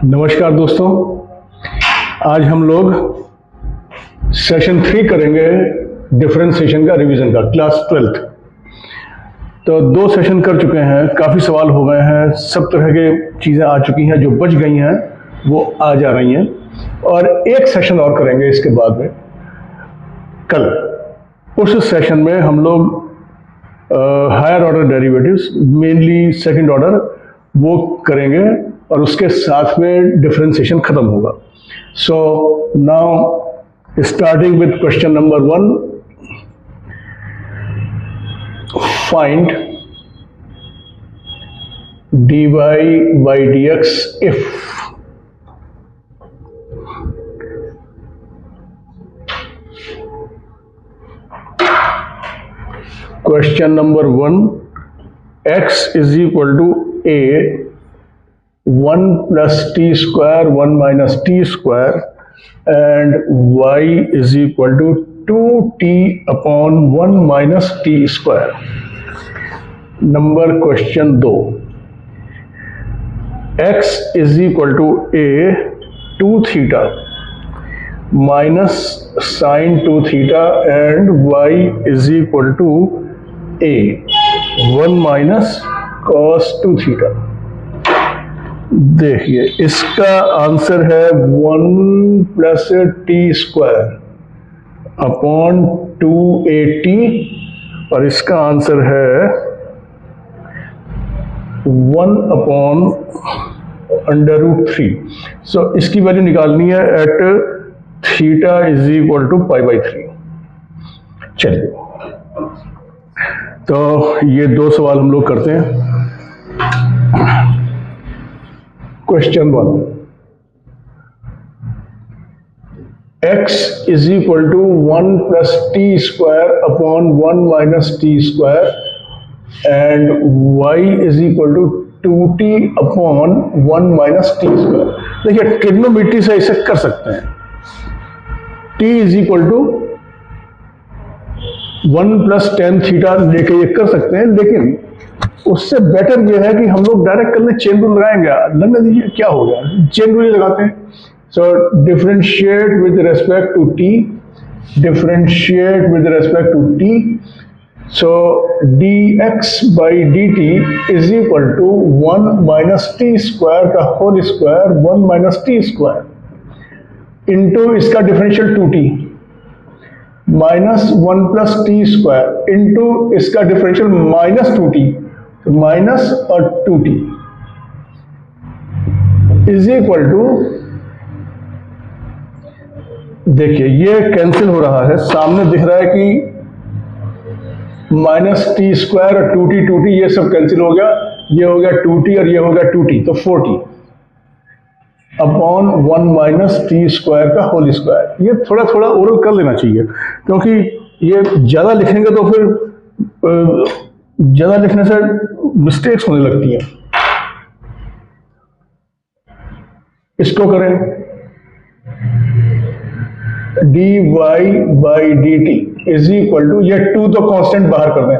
नमस्कार दोस्तों, आज हम लोग सेशन 3 करेंगे डिफरेंशिएशन का रिवीजन का, क्लास 12th। तो 2 सेशन कर चुके हैं, काफ़ी सवाल हो गए हैं, सब तरह के चीज़ें आ चुकी हैं, जो बच गई हैं वो आ जा रही हैं, और एक सेशन और करेंगे इसके बाद में कल। उस सेशन में हम लोग higher order derivatives, mainly second order, वो करेंगे और उसके साथ में डिफरेंशिएशन खत्म होगा। So now starting with question number 1, find dy by dx if question number 1, x is equal to a 1 plus t square 1 minus t square and y is equal to 2t upon 1 minus t square. Number question 2, x is equal to a 2 theta minus sine 2 theta and y is equal to a 1 minus cos 2 theta. देखिए, इसका answer है 1 plus t square upon 2at और इसका answer है 1 upon √3। सो इसकी value निकालनी है at theta is equal to π/3। चलिए, तो ये 2 सवाल हम लोग करते हैं। Question 1, x is equal to 1 plus t square upon 1 minus t square and y is equal to 2t upon 1 minus t square। देखिए, ट्रिग्नोमेट्री से इसे कर सकते हैं। t is equal to 1 plus tan theta लेके ये कर सकते हैं, लेकिन उससे बेटर ये है कि हम लोग डायरेक्ट करने चेन रूल लगाएंगे। लगने दीजिए, क्या हो गया, चेन रूल लगाते हैं। So differentiate with respect to t, differentiate with respect to t। So dx by dt is equal to 1 minus t square का whole square 1 minus t square into इसका differential 2t minus 1 plus t square into इसका differential minus 2t, तो minus और 2t is equal to, देखिए ये cancel हो रहा है, सामने दिख रहा है कि माइनस टी स्क्वायर और 2t ये सब कैंसिल हो गया, ये हो गया 2t और ये हो गया 2t, तो 4t upon 1 minus t square का होल स्क्वायर। ये थोड़ा थोड़ा ओरल कर लेना चाहिए, क्योंकि ये ज़्यादा लिखेंगे तो फिर ज़्यादा लिखने से मिस्टेक्स होने लगती हैं। इसको करें, dy by dt is equal to, ये 2 तो कांस्टेंट बाहर कर दें,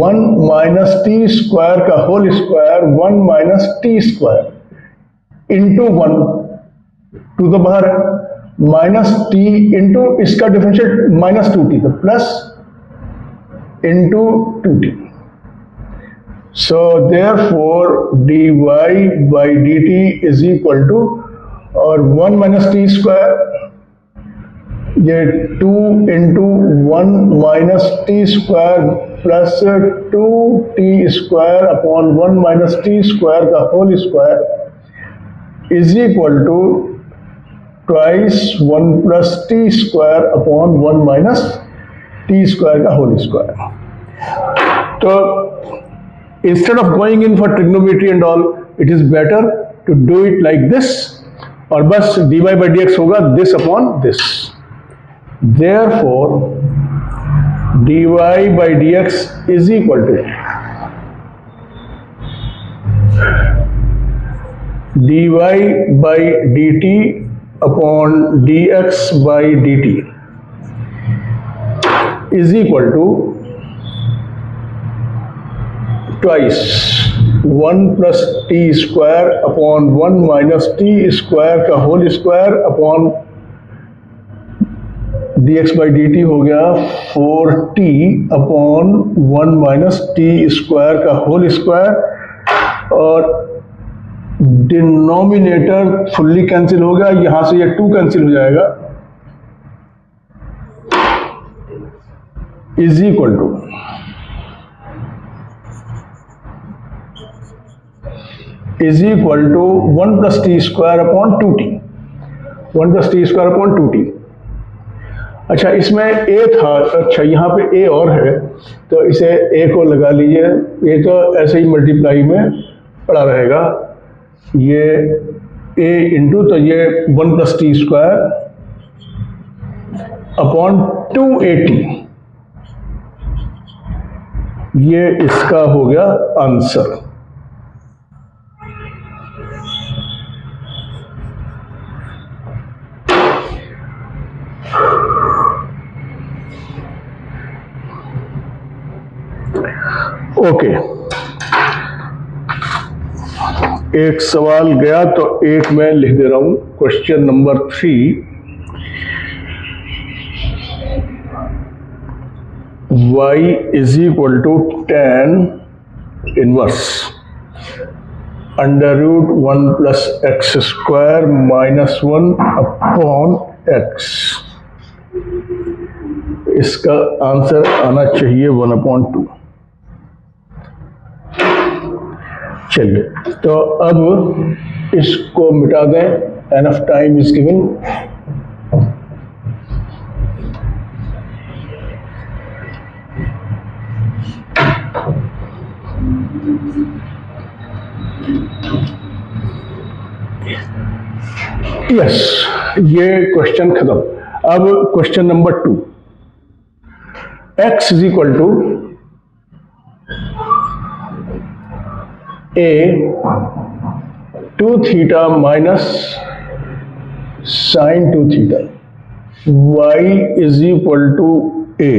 1 माइनस टी स्क्वायर का whole square 1 minus t square into 1, 2 तो बाहर है, माइनस टी इंटू इसका डिफरेंशियल माइनस 2t, तो plus into 2t। So therefore dy by dt is equal to, और 1 माइनस टी स्क्वायर, ये 2 into 1 minus t square plus 2t square upon 1 minus t square का whole square is equal to twice 1 plus t square upon 1 minus t square का whole square. तो instead of going in for trigonometry and all, it is better to do it like this, और बस dy by dx होगा this upon this. Therefore dy by dx is equal to dy by dt upon dx by dt is equal to twice 1 plus t square upon 1 minus t square का whole square upon dx by d t हो गया 4t upon 1 minus t square का whole square, और denominator fully cancel हो गया, यहां से ये 2 कैंसिल हो जाएगा, is equal to one plus t square upon 2t, 1 plus t square upon 2t। अच्छा, इसमें a था, अच्छा यहाँ पे a और है, तो इसे a को लगा लीजिए, ये तो ऐसे ही मल्टीप्लाई में पड़ा रहेगा, ये a इंटू, तो ये 1 plus t square upon 2at, ये इसका हो गया आंसर। ओके, एक सवाल गया तो एक मैं लिख दे रहा हूं, question number 3, y is equal to tan inverse under root 1 plus x square minus 1 upon x। इसका आंसर आना चाहिए 1/2। चलिए, तो अब इसको मिटा दें, enough time is given. Yes, ये क्वेश्चन खत्म। अब question number 2, x is equal to a 2 theta minus sine 2 theta, y is equal to a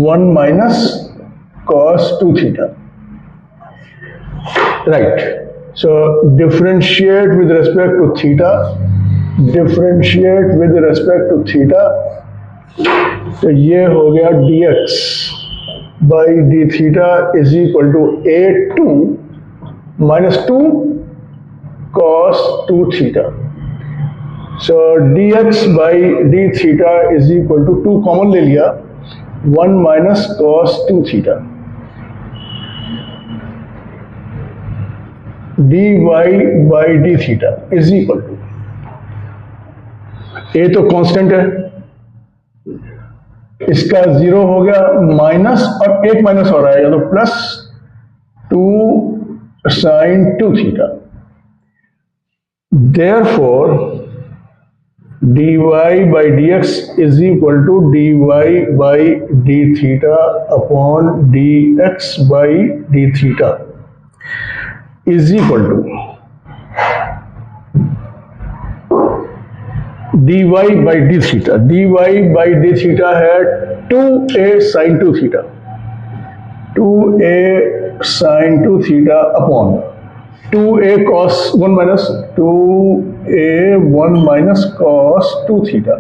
1 minus cos 2 theta. Right, so differentiate with respect to theta, differentiate with respect to theta, तो ये हो गया dx by d theta is equal to a2 minus 2 cos 2 theta. So dx by d theta is equal to 2 common ले लिया, 1 minus cos 2 theta, dy by d theta is equal to, a तो constant है, इसका 0 हो गया, minus और एक minus हो रहा है, या तो plus 2 sine 2 theta. Therefore dy by dx is equal to dy by d theta upon dx by d theta is equal to dy by d theta, dy by d theta है 2a sine 2 theta, 2a sine 2 theta upon 2a cos 1 minus 2a 1 minus cos 2 theta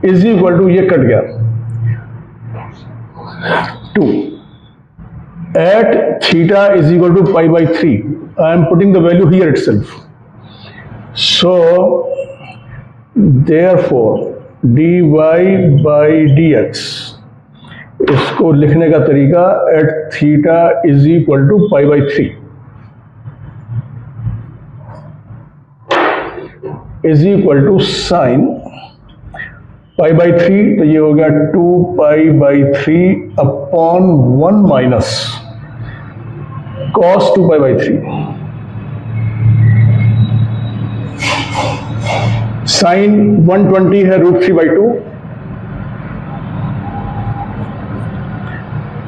is equal to, ये कट गया 2 at theta is equal to pi by 3. I am putting the value here itself. So therefore dy by dx, इसको लिखने का तरीका at theta is equal to pi by 3 is equal to sin pi by 3, तो ये हो गया 2 pi by 3 upon 1 minus cos 2 pi by 3, sine 120 है √3 by 2,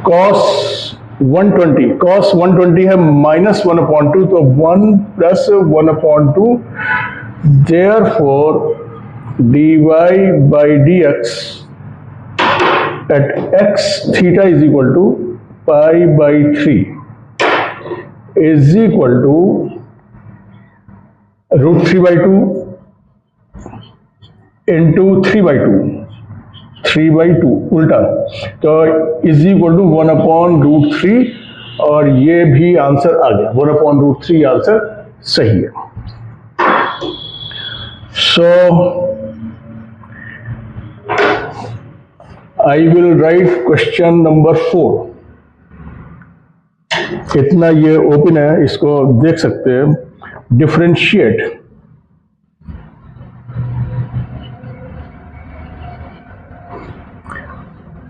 cos 120 है -1/2, तो 1 plus 1/2, therefore dy by dx at x theta is equal to pi by 3 is equal to root 3 by 2 into 3 by 2, 3 by 2 उल्टा, तो is equal to 1 upon root 3, और ये भी answer आ गया, 1 upon root 3 answer सही है. So I will write question number 4. इतना ये ओपन है, इसको देख सकते हैं. Differentiate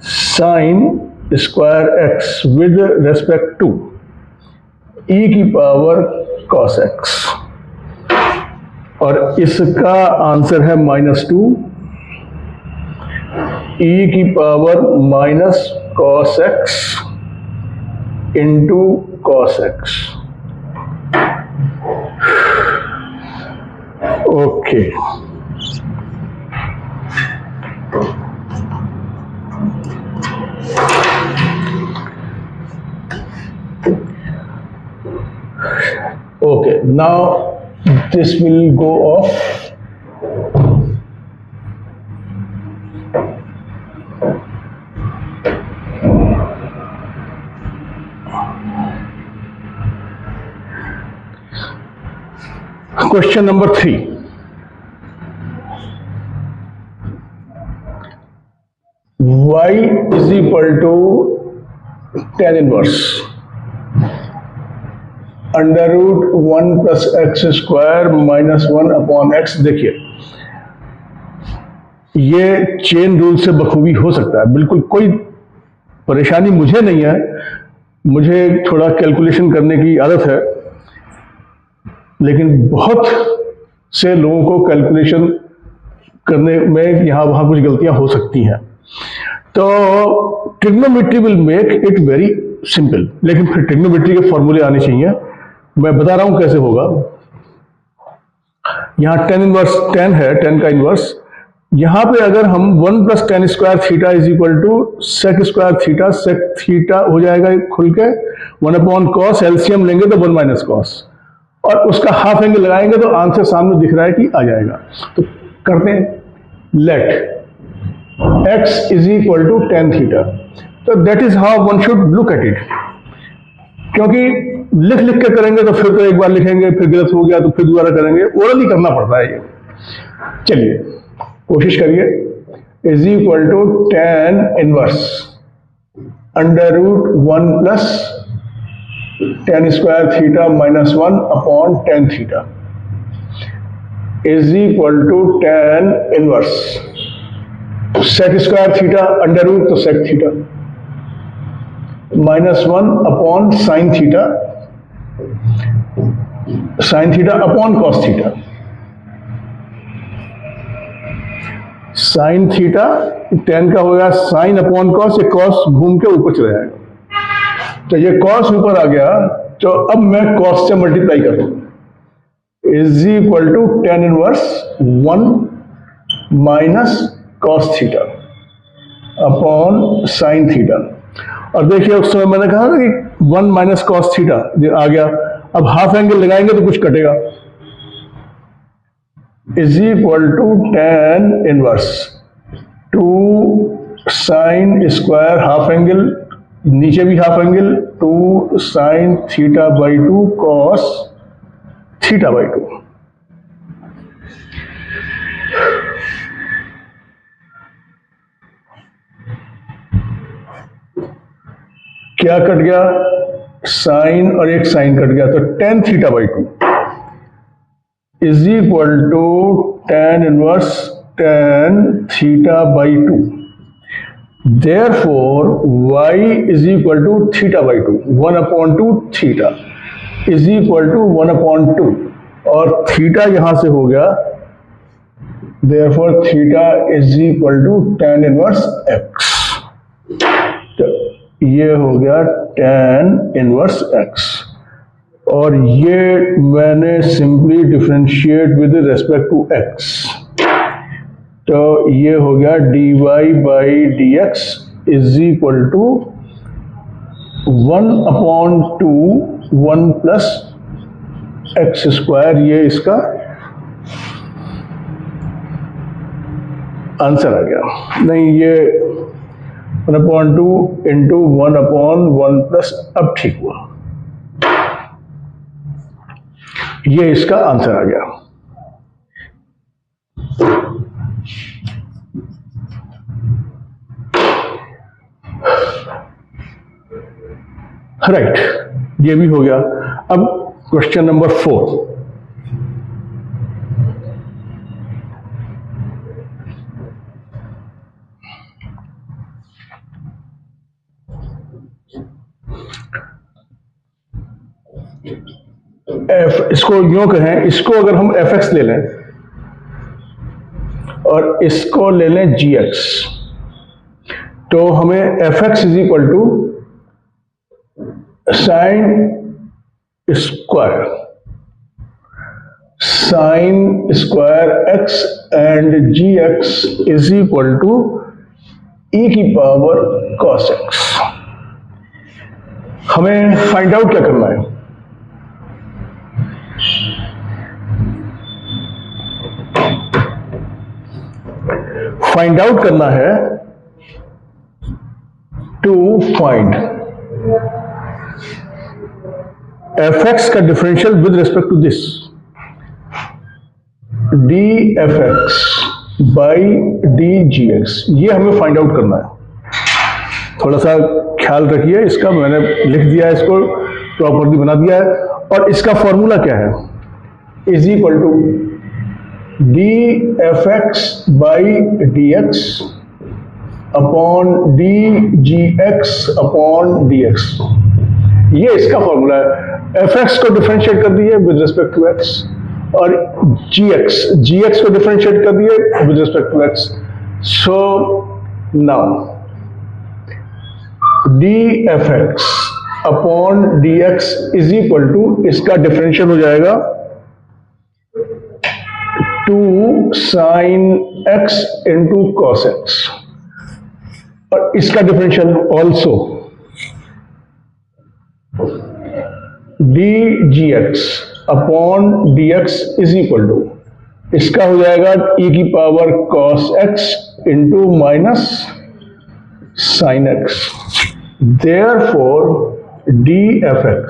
sine square x with respect to e की पावर cos x, और इसका आंसर है -2 e की power minus cos x into cos x. Okay, okay, now this will go off. Question number 3. Y is equal to tan inverse under root 1 plus x square minus 1 upon x. देखिए, ये chain rule से बखूबी हो सकता है, बिल्कुल कोई परेशानी मुझे नहीं है. मुझे थोड़ा कैलकुलेशन करने की आदत है, लेकिन बहुत से लोगों को कैलकुलेशन करने में यहाँ वहाँ कुछ गलतियाँ हो सकती हैं. तो trigonometry will make it very simple, लेकिन फिर ट्रिग्नोमेट्री के फॉर्मूले आने चाहिए. मैं बता रहा हूं कैसे होगा. यहां tan इनवर्स tan है, tan का इनवर्स. यहां पे अगर हम 1 plus tan square theta is equal to sec square theta, sec theta हो जाएगा खुल के 1 अपॉन cos, एलसीएम लेंगे तो 1 माइनस cos, और उसका हाफ एंगल लगाएंगे तो आंसर सामने दिख रहा है कि आ जाएगा. तो करते हैं. Let x is equal to tan theta. तो that is how one should look at it. क्योंकि लिख के करेंगे तो फिर तो एक बार लिखेंगे, फिर गलत हो गया तो फिर दोबारा करेंगे, ओरली करना पड़ता है ये. चलिए कोशिश करिए. Is equal to tan inverse under root 1 plus tan square theta minus 1 upon tan theta is equal to tan inverse sec square theta under root तो sec theta minus 1 upon sine theta, sine theta upon cos theta. Sine theta tan का होगा sine upon cos, ये cos घूम के ऊपर चला जाएगा. तो ये कॉस ऊपर आ गया, तो अब मैं कॉस से मल्टीप्लाई कर दूं. Is equal to tan inverse 1 minus cos theta upon sine theta. और देखिए उस समय मैंने कहा ना कि 1 माइनस कॉस थीटा आ गया. अब हाफ एंगल लगाएंगे तो कुछ कटेगा. Is equal to tan inverse 2 sine square half angle, नीचे भी half angle, 2 sine theta by 2 cos theta by 2. क्या कट गया? साइन और एक साइन कट गया, तो tan theta by 2 is equal to tan inverse tan theta by 2. Therefore y is equal to theta by 2, 1 upon 2 theta is equal to 1 upon 2, और theta यहां से हो गया. Therefore theta is equal to tan inverse x. ये हो गया tan inverse x, और ये मैंने simply differentiate with respect to x. तो ये हो गया dy by dx is equal to 1/2 1 plus x square, ये इसका आंसर आ गया। नहीं, ये 1/2 इंटू 1/1 प्लस, अब ठीक हुआ, ये इसका आंसर आ गया। राइट, ये भी हो गया। अब क्वेश्चन नंबर 4। इसको यूं कहें, इसको अगर हम fx ले लें और इसको ले लें gx, तो हमें fx is equal to sine square x and gx is equal to e की पावर cos x। हमें फाइंड आउट क्या करना है? फाइंड आउट करना है टू फाइंड fx का differential with respect to this, dfx by dgx, ये हमें फाइंड आउट करना है। थोड़ा सा ख्याल रखिए इसका, मैंने लिख दिया है, इसको प्रॉपर्ली बना दिया है। और इसका फॉर्मूला क्या है? Is equal to dfx by dx upon dgx upon dx, ये इसका फॉर्मूला है। fx को डिफरेंशिएट कर दिए विद रिस्पेक्ट टू x, और gx को डिफरेंशिएट कर दिए with respect to x। So now dfx upon dx is equal to, इसका डिफरेंशियल हो जाएगा 2 sin x into cos x, और इसका differential also dgx upon dx is equal to, इसका हो जाएगा e की power cos x into minus sin x। Therefore dfx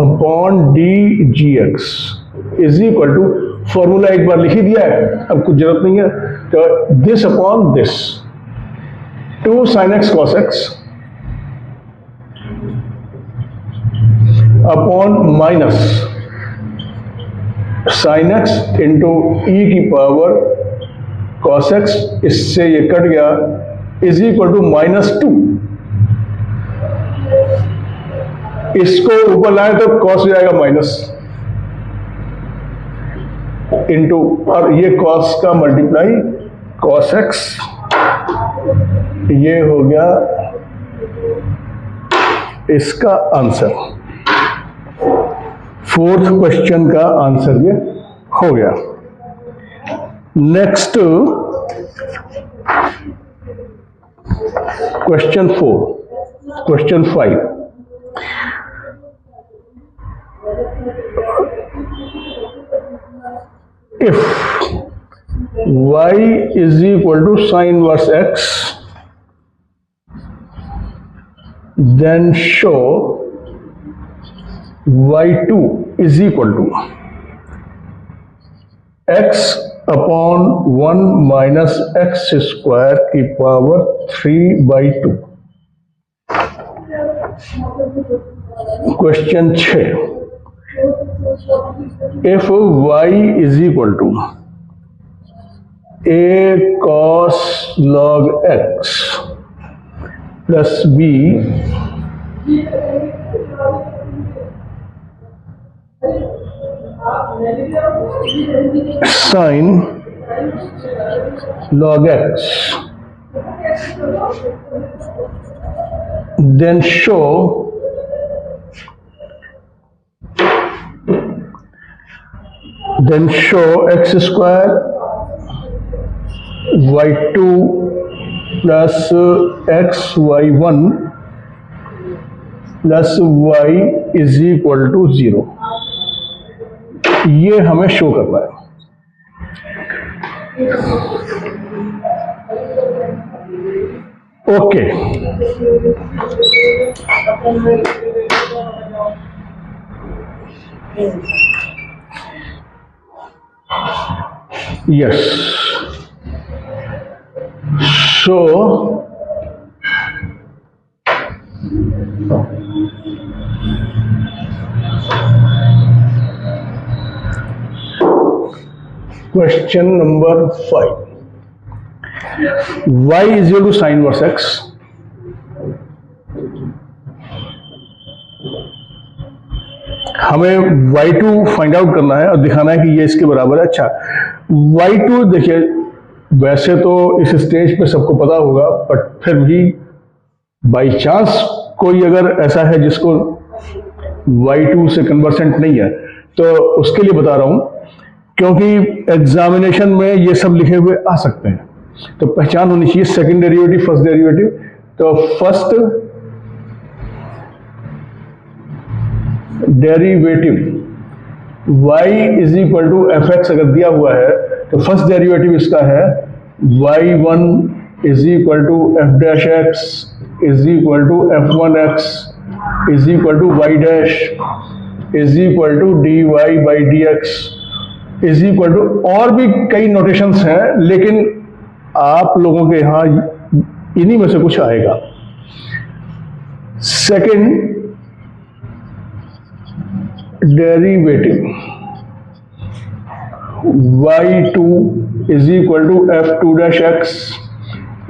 upon dgx is equal to, formula एक बार लिख ही दिया है, अब कुछ जरूरत नहीं है, तो this upon this, 2 sin x cos x upon minus sin x into e की पावर cos x, इससे ये कट गया, इज इक्वल टू -2, इसको ऊपर लाए तो cos हो जाएगा माइनस इंटू, और ये cos का मल्टीप्लाई cos x, ये हो गया इसका आंसर। 4th क्वेश्चन का आंसर ये हो गया। Next question 5। If y is equal to sin inverse x, then show y2 is equal to x upon 1 minus x square की power 3/2। Question 6। If y is equal to a cos log x plus b sin log x, then show x square y2 plus x y one plus y is equal to 0, ये हमें show करना है। Okay, yes, so question number 5, y is equal to sine inverse x। हमें y2 find out करना है और दिखाना है कि ये इसके बराबर है। अच्छा, y2 देखिए, वैसे तो इस स्टेज पे सबको पता होगा, बट फिर भी बाई चांस कोई अगर ऐसा है जिसको y2 से कन्वर्सेंट नहीं है, तो उसके लिए बता रहा हूं, क्योंकि एग्जामिनेशन में ये सब लिखे हुए आ सकते हैं, तो पहचान होनी चाहिए सेकंड डेरिवेटिव, फर्स्ट डेरिवेटिव। तो first derivative y is equal to f x अगर दिया हुआ है, तो फर्स्ट डेरिवेटिव इसका है y1 is equal to f dash x is equal to f1 x is equal to y dash is equal to dy by d x is equal to, और भी कई नोटेशंस हैं, लेकिन आप लोगों के यहां इन्हीं में से कुछ आएगा। Second derivative y2 is equal to f2 dash x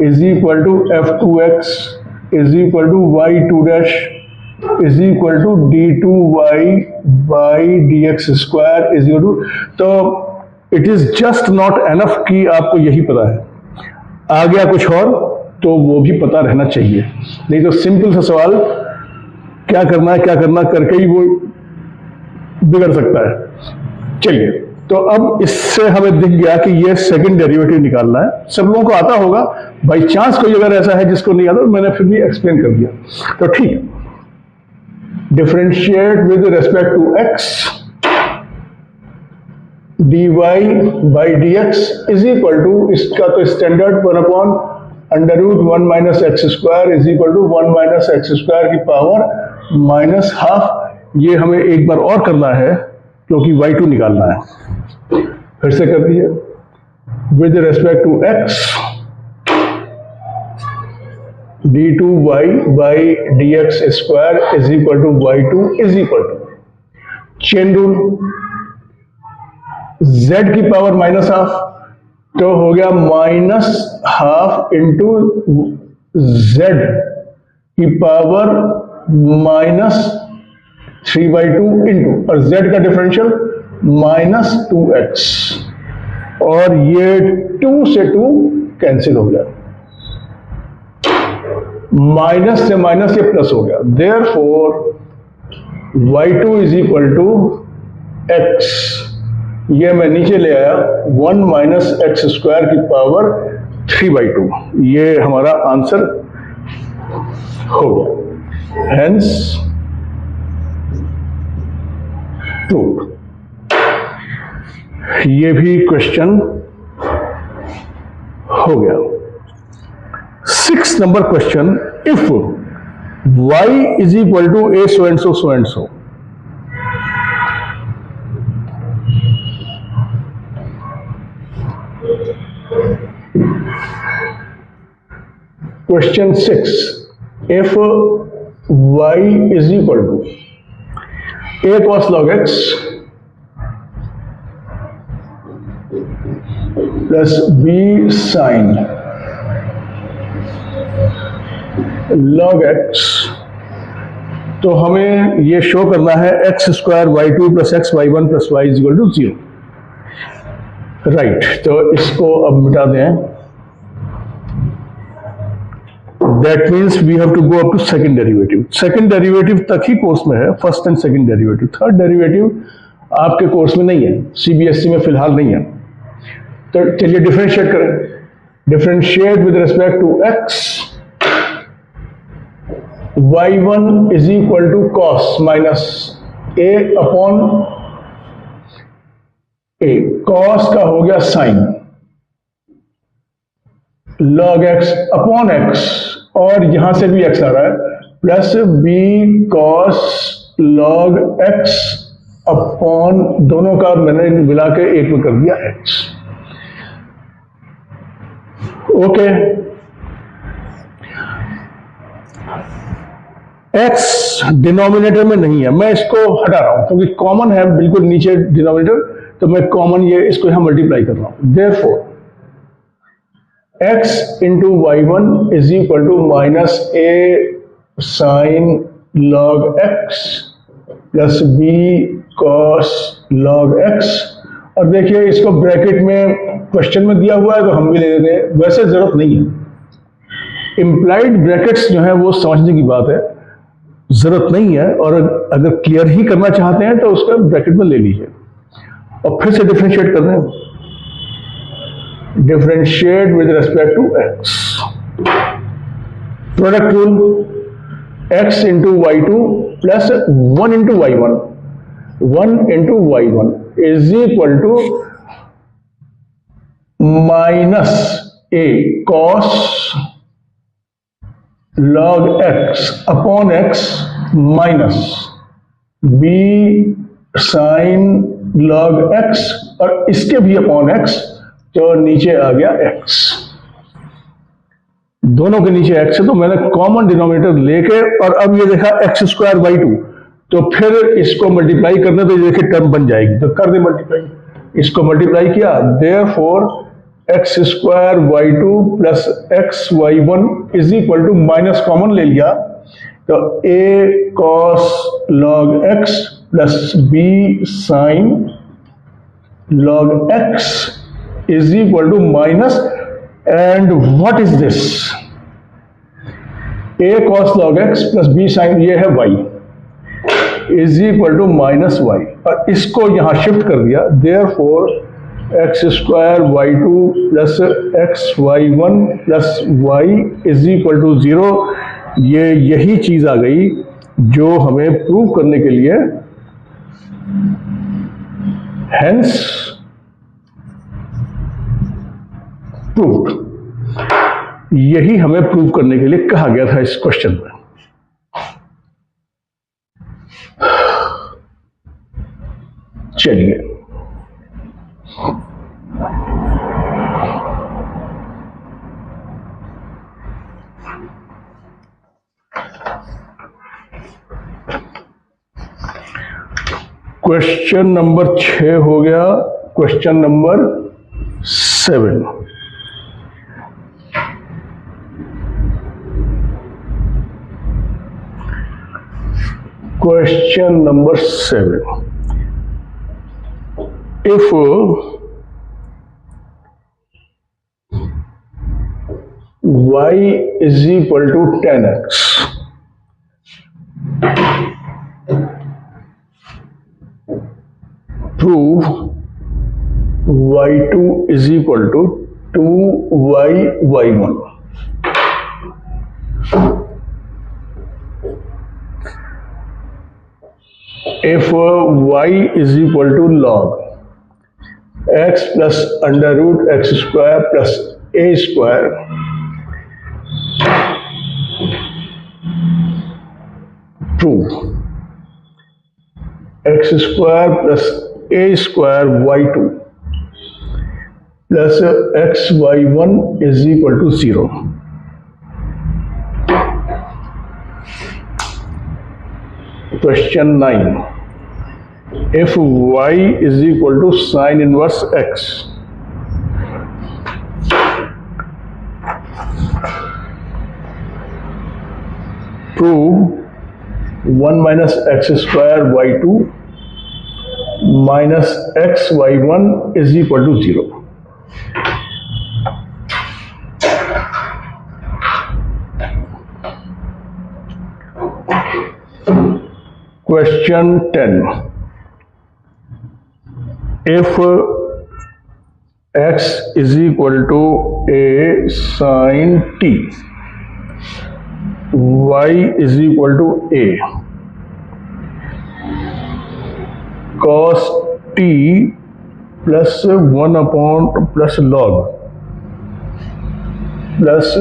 is equal to f2 x is equal to y2 dash is equal to d2y by d x square is equal to. तो it is just not enough कि आपको यही पता है, आ गया कुछ और तो वो भी पता रहना चाहिए, नहीं तो सिंपल सा सवाल क्या करना करके ही वो बिगड़ सकता है। चलिए, तो अब इससे हमें दिख गया कि ये सेकंड डेरिवेटिव निकालना है। सब लोगों को आता होगा, बाई चांस कोई अगर ऐसा है जिसको नहीं आता, तो मैंने फिर भी एक्सप्लेन कर दिया, तो ठीक है। Differentiate with respect to x dy by d x is equal to, इसका तो standard 1 under root 1 minus x square is equal to 1 minus x square की पावर माइनस हाफ। ये हमें एक बार और करना है क्योंकि y2 निकालना है। फिर से कर दिए, with respect to x d2y by d x square is equal to y2 is equal to, chain rule, z की पावर माइनस हाफ, तो हो गया माइनस हाफ इंटू z की पावर माइनस 3/2 इंटू, और z का डिफरेंशियल माइनस 2x, और ये 2 से 2 कैंसिल हो गया, माइनस से माइनस ये प्लस हो गया। Therefore y2 is equal to x, ये मैं नीचे ले आया 1 माइनस एक्स स्क्वायर की पावर 3/2, ये हमारा आंसर हो गया। Hence proved. ये भी क्वेश्चन हो गया। 6 number question, if y is equal to a so and so so and so, क्वेश्चन 6, if y is equal to a cos log x plus b sin log x, तो हमें ये show करना है x square y2 plus x y1 plus y is equal to 0। Right, तो इसको अब मिटा दें। That means we have to go up to second derivative. Second derivative तक ही कोर्स में है, first and second derivative. Third derivative आपके कोर्स में नहीं है, सीबीएसई में फिलहाल नहीं है। तो चलिए डिफरेंशिएट करें। differentiate with respect to x, y1 is equal to cos minus a upon a, cos का हो गया sin log x upon x, और यहां से भी x आ रहा है, plus b cos log x upon, दोनों का मैंने मिला के एक में कर दिया x। ओके, x डिनोमिनेटर में नहीं है, मैं इसको हटा रहा हूं क्योंकि कॉमन है बिल्कुल नीचे डिनोमिनेटर, तो मैं कॉमन ये इसको यहां मल्टीप्लाई कर रहा हूं। Therefore x into y1 is equal to minus a sine log x plus b cos log x। और देखिए इसको ब्रैकेट में क्वेश्चन में दिया हुआ है तो हम भी ले लेते हैं, वैसे जरूरत नहीं है। इम्प्लाइड ब्रैकेट्स जो है वो समझने की बात है, जरूरत नहीं है, और अगर क्लियर ही करना चाहते हैं तो उसका ब्रैकेट में ले लीजिए। और फिर से डिफरेंशिएट कर दें, differentiate with respect to x, product rule, x into y2 plus 1 into y1, 1 into y1 is equal to minus a cos log x upon x minus b sin log x, और इसके भी upon x, तो नीचे आ गया x, दोनों के नीचे x है, तो मैंने कॉमन डिनोमिनेटर लेके, और अब ये देखा x स्क्वायर बाई 2, तो फिर इसको मल्टीप्लाई करने तो ये देखिए टर्म बन जाएगी, तो कर दे मल्टीप्लाई, इसको मल्टीप्लाई किया, therefore x square y 2 plus x y 1 is equal to, minus common ले लिया, तो a cos log x plus b sin log x is equal to minus, and what is this, a cos log x plus b sin, ये है y, is equal to minus y, और इसको यहां shift कर दिया, therefore x square y 2 plus x y 1 plus y is equal to 0। ये यही चीज आ गई जो हमें प्रूव करने के लिए, हेंस प्रूव्ड, यही हमें प्रूव करने के लिए कहा गया था इस क्वेश्चन में। चलिए, क्वेश्चन नंबर 6 हो गया, question number 7, question number 7, if y is equal to 10x, prove y2 is equal to 2y y1. If y is equal to log x plus under root x square plus a square prove x square plus a square y2 plus x y1 is equal to 0. Question 9. If y is equal to sine inverse x, prove 1 minus x square y2 minus x y1 is equal to 0. Question 10. If x is equal to a sine t, y is equal to a cos t plus 1 plus log plus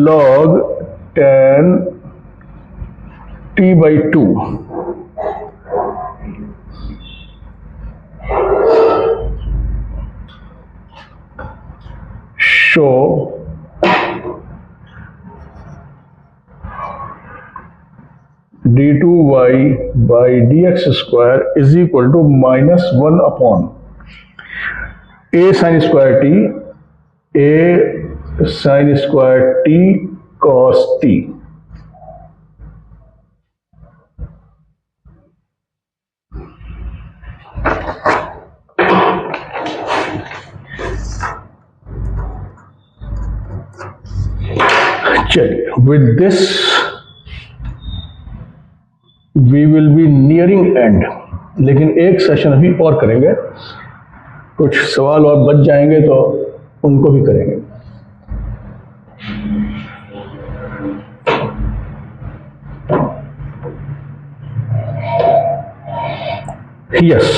log tan t by 2 show d2y by dx square is equal to minus 1 upon a sin square t, a sin square t cos t. चलिए, with this we will be nearing end, लेकिन एक session अभी और करेंगे, कुछ सवाल और बच जाएंगे तो उनको भी करेंगे। Yes,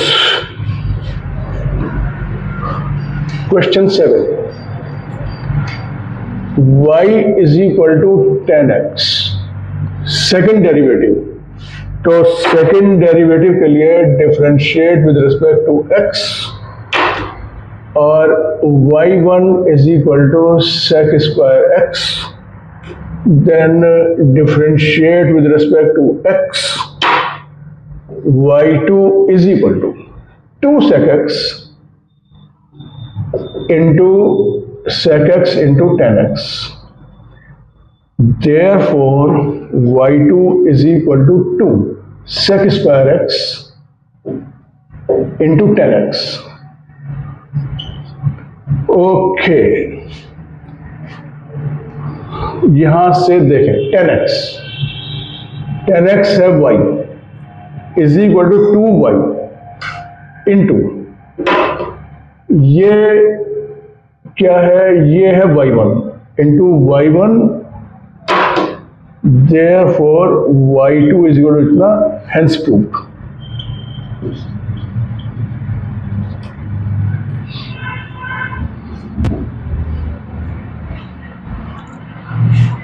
question 7, y is equal to 10x, second derivative. तो सेकेंड डेरिवेटिव के लिए differentiate with respect to x, और y1 is equal to sec square x, then differentiate with respect to x, y2 is equal to 2 sec x into sec x into 10x. Therefore, y2 is equal to 2 sec square x into 10x. Okay, यहां से देखें 10x है y is equal to 2y into, ये क्या है, ये है y1 into y1, therefore y2 is equal to इतना, hence proved.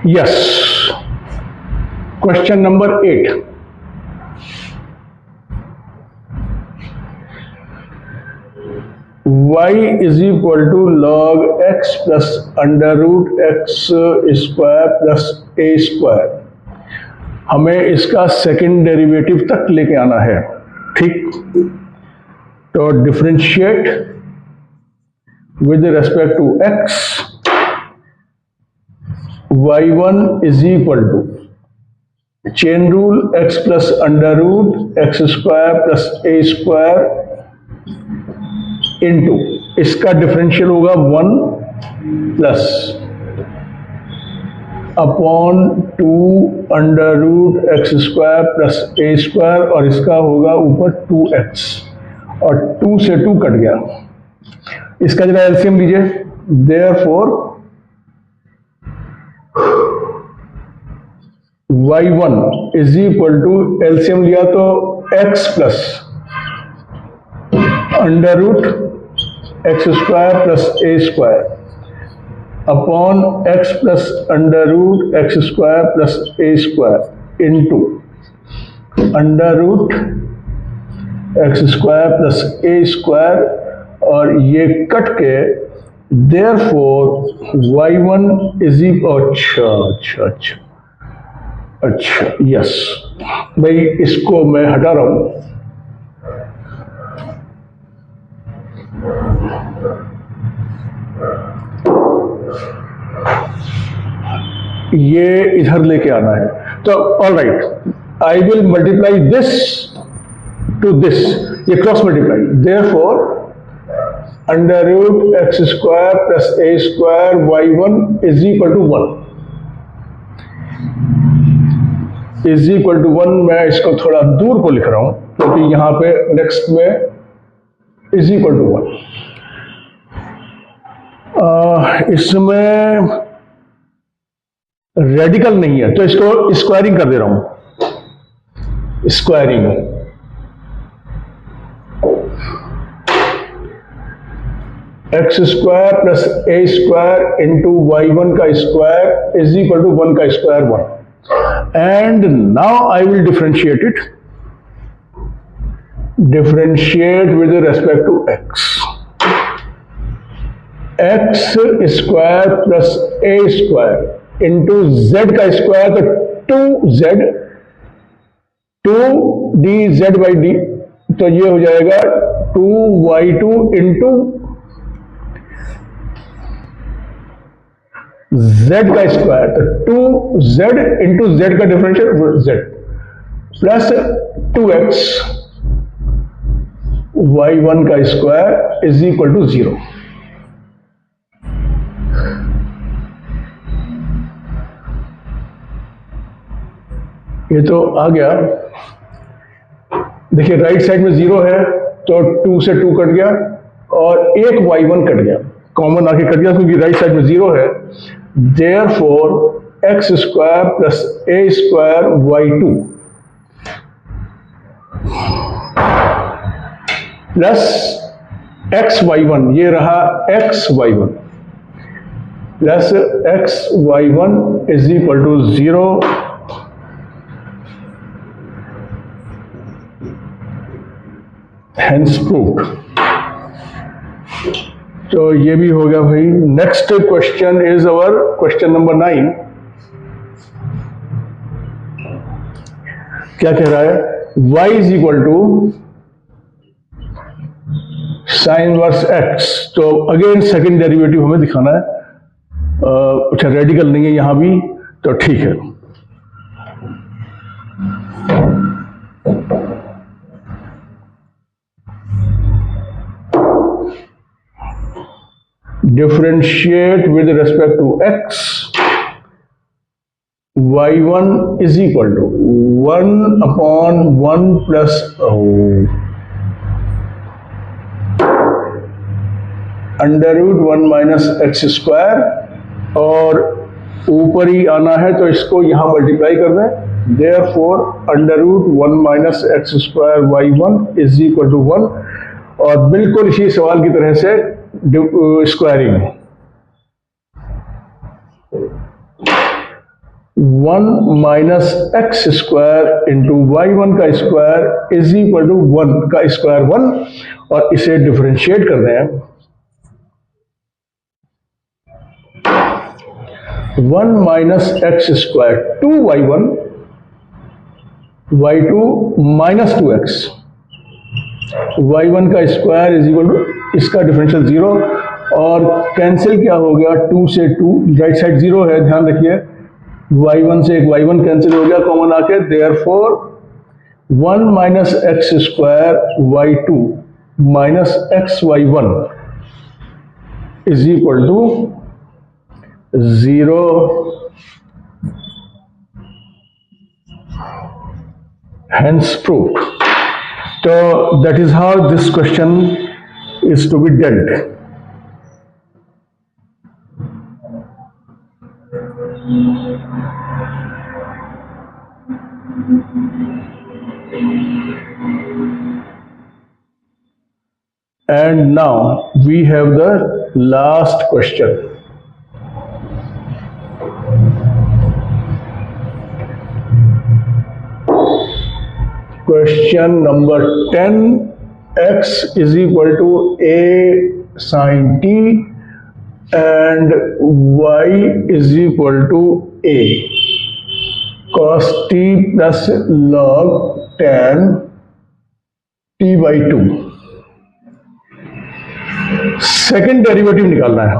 Yes, question number 8. y is equal to log x plus under root x square plus a square. हमें इसका second derivative तक लेके आना है, ठीक। तो differentiate with respect to x, y1 is equal to chain rule x plus under root x square plus a square into, इसका differential होगा 1 plus upon 2 under root x square plus a square, और इसका होगा ऊपर 2x, और 2 से 2 cut गया, इसका जरा एलसीएम लीजिए। Therefore y1 is equal to, LCM लिया तो x plus under root x square plus a square upon x plus under root x square plus a square into under root x square plus a square, और ये cut के therefore y1 is equal, अच्छा yes भाई, इसको मैं हटा रहा हूं, ये इधर लेके आना है। तो all right, I will multiply this to this, ये cross multiply, therefore under root x square plus a square y1 is equal to 1, is equal to 1। मैं इसको थोड़ा दूर को लिख रहा हूं क्योंकि यहां पे नेक्स्ट में इज इक्वल टू 1। इसमें रेडिकल नहीं है तो इसको स्क्वायरिंग कर दे रहा हूं, squaring. X square plus a square into y one का स्क्वायर इज इक्वल टू 1 का square 1। And now I will differentiate it, differentiate with respect to x. X square plus a square into z का square तो 2z, 2dz by D, तो ये हो जाएगा 2y2 into z का square, तो 2z into z का differential z plus 2x y1 का स्क्वायर इज इक्वल टू 0। ये तो आ गया। देखिए राइट साइड में 0 है तो 2 से 2 कट गया और एक y1 कट गया, कॉमन आके कट गया क्योंकि राइट साइड में 0 है। Therefore x square plus a square y2 plus x y1, ये रहा x y1 plus x y1 is equal to 0। Hence proved। तो ये भी हो गया भाई। Next question is our question number 9। क्या कह रहा है? y is equal to sine inverse x। तो अगेन सेकंड डेरिवेटिव हमें दिखाना है। अच्छा रेडिकल नहीं है यहां भी, तो ठीक है। Differentiate with respect to x, y1 is equal to 1 upon 1 plus under root 1 minus x square, और ऊपर ही आना है तो इसको यहां मल्टीप्लाई कर दें। Therefore under root 1 minus x square y1 is equal to 1, और बिल्कुल इसी सवाल की तरह से squaring 1 minus x square into y1 का स्क्वायर इज इक्वल टू 1 का स्क्वायर 1, और इसे डिफरेंशिएट कर रहे हैं। 1 minus x square 2y1, y2 minus 2x, y1 का स्क्वायर इज इक्वल टू इसका डिफरेंशियल 0, और कैंसिल क्या हो गया 2 से 2, राइट साइड 0 है ध्यान रखिए। y1 से एक y1 कैंसिल हो गया कॉमन आके। Therefore 1 minus x square y2 minus x y1 is equal to 0। Hence proved। So that is how this question is to be dealt। And now we have the last question। Question number 10, x is equal to a sin t and y is equal to a cos t plus log tan t by 2। Second derivative निकालना है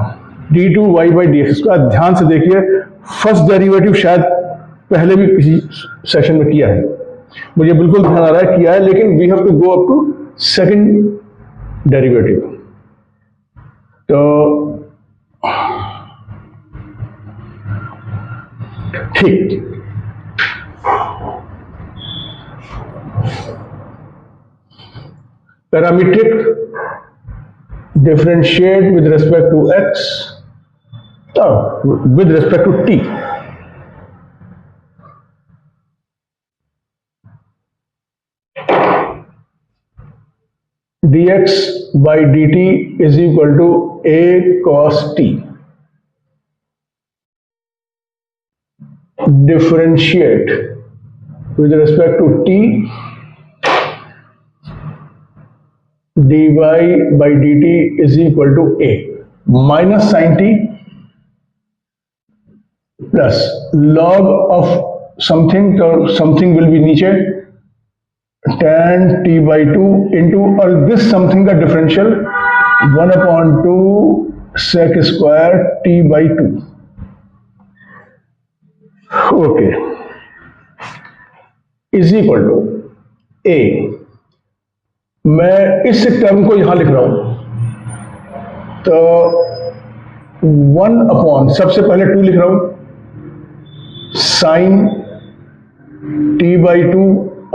d2y by dx का। ध्यान से देखिए, first derivative शायद पहले भी किसी सेशन में किया है, मुझे बिल्कुल ध्यान आ रहा है किया है, लेकिन we have to go up to second derivative. तो ठीक, parametric differentiate with respect to x, with respect to t. dx by dt is equal to a cos t. Differentiate with respect to t, dy by dt is equal to a minus sin t plus log of something, तो something will be नीचे tan t by 2 into और this something का differential 1/2 sec square t by 2. Okay is equal to A. मैं इस term को यहां लिख रहा हूं, तो 1/, सबसे पहले 2 लिख रहा हूं, साइन t by 2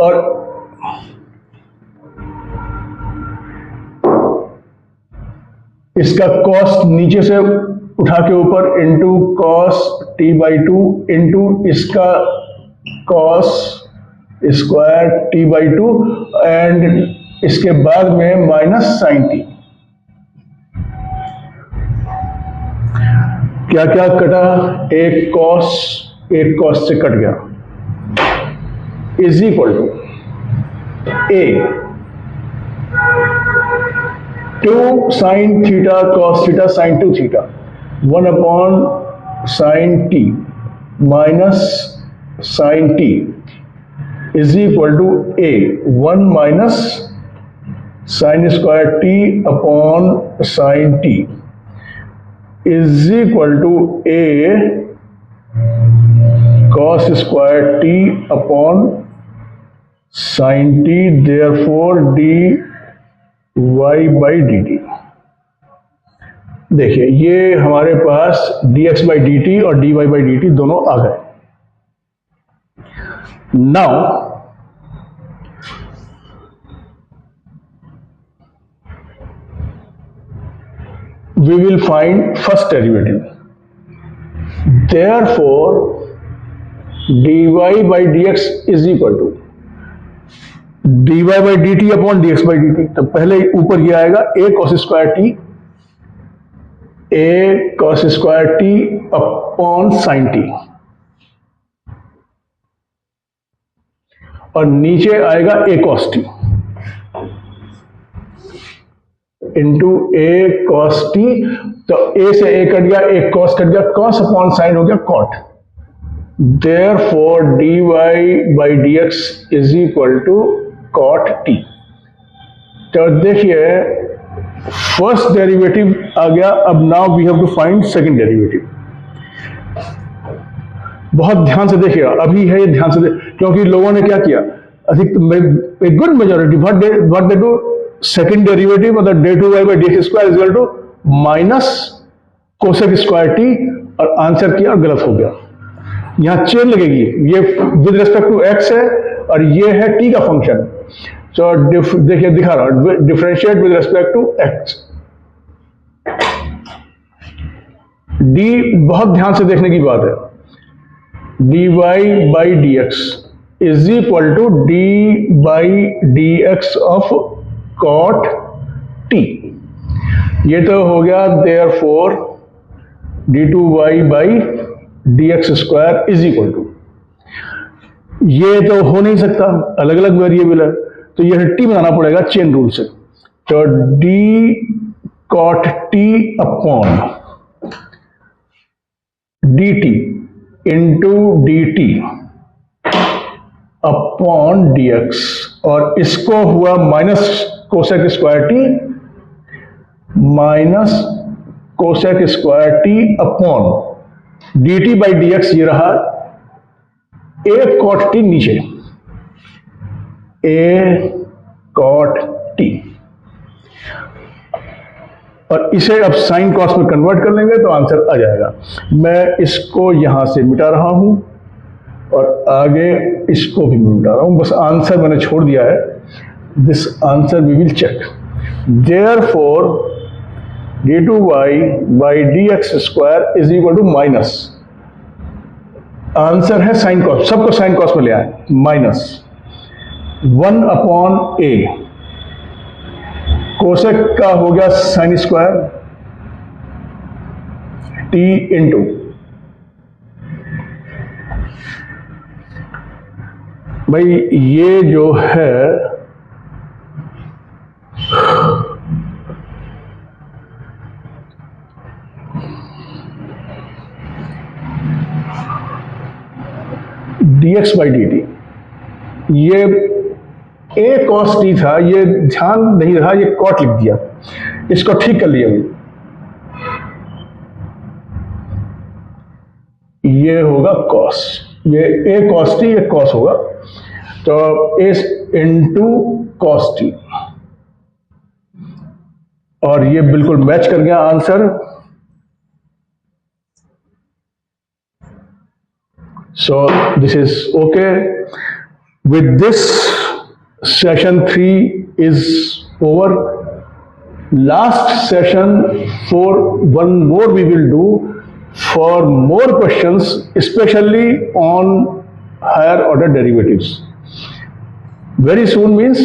और इसका कॉस नीचे से उठा के ऊपर into cos t by 2 into इसका cos square t by 2 and इसके बाद में माइनस साइन t. क्या क्या कटा? एक कॉस से कट गया, is equal to a 2 sine theta cos theta sine 2 theta 1 sine t minus sine t is equal to a 1 minus sine square t upon sine t is equal to a cos square t upon sine t, therefore dy by dt. देखिए ये हमारे पास dx by dt और dy by dt दोनों आ गए. Now we will find first derivative. Therefore, dy by dx is equal to dy by dt upon dx by dt. तो पहले ऊपर ये आएगा a cos square t upon sine t, और नीचे आएगा a cos t into a cos t. तो a से ए कट गया, एक कॉस कट गया, कॉस अपॉन साइन हो गया cot. Therefore d y by d x is equal to cot t. तो देखिए फर्स्ट डेरिवेटिव आ गया. अब now we have to find second derivative. बहुत ध्यान से देखिएगा, अभी है ये ध्यान से क्योंकि लोगों ने क्या किया, अधिक good majority what they do, second derivative मतलब d two y by d square equal to minus cosec square t, और आंसर किया और गलत हो गया. यहां चेन लगेगी, ये विद रिस्पेक्ट टू एक्स है और ये है टी का फंक्शन. तो देखिए दिखा रहा हूं, differentiate with respect to x. D बहुत ध्यान से देखने की बात है. D y by d x is equal to d by d x of cot t. ये तो हो गया therefore d two y by d x square is equal to, ये तो हो नहीं सकता, अलग अलग वेरिएबल है, तो ये टी बनाना पड़ेगा चेन रूल से. तो d cot t upon d t into d t upon d x, और इसको हुआ minus cosec square t minus cosec square t upon d t by d x. ये रहा ए कॉट टी नीचे, ए cot T, और इसे अब साइन कॉस में कन्वर्ट कर लेंगे तो आंसर आ जाएगा. मैं इसको यहां से मिटा रहा हूं और आगे इसको भी मिटा रहा हूं, बस आंसर मैंने छोड़ दिया है. This answer we will check. Therefore, d2y by dx square is equal to minus, answer है साइन कॉस, सबको साइन कॉस में ले आए, माइनस 1/a, कोसेक का हो गया साइन स्क्वायर t इंटू भाई ये जो है dx by dt, ये a cos t था, ये ध्यान नहीं रहा, ये cot लिख दिया, इसको ठीक कर लिया। ये होगा cos, ये a cos t, ये cos होगा, तो a इंटू cos t, और ये बिल्कुल मैच कर गया answer. So this is okay. With this, session 3 is over. Last session, for one more we will do for more questions, especially on higher order derivatives. Very soon means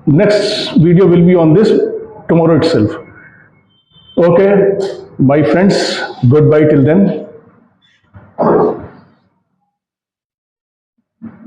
next video will be on this tomorrow itself. Okay, my friends, goodbye till then.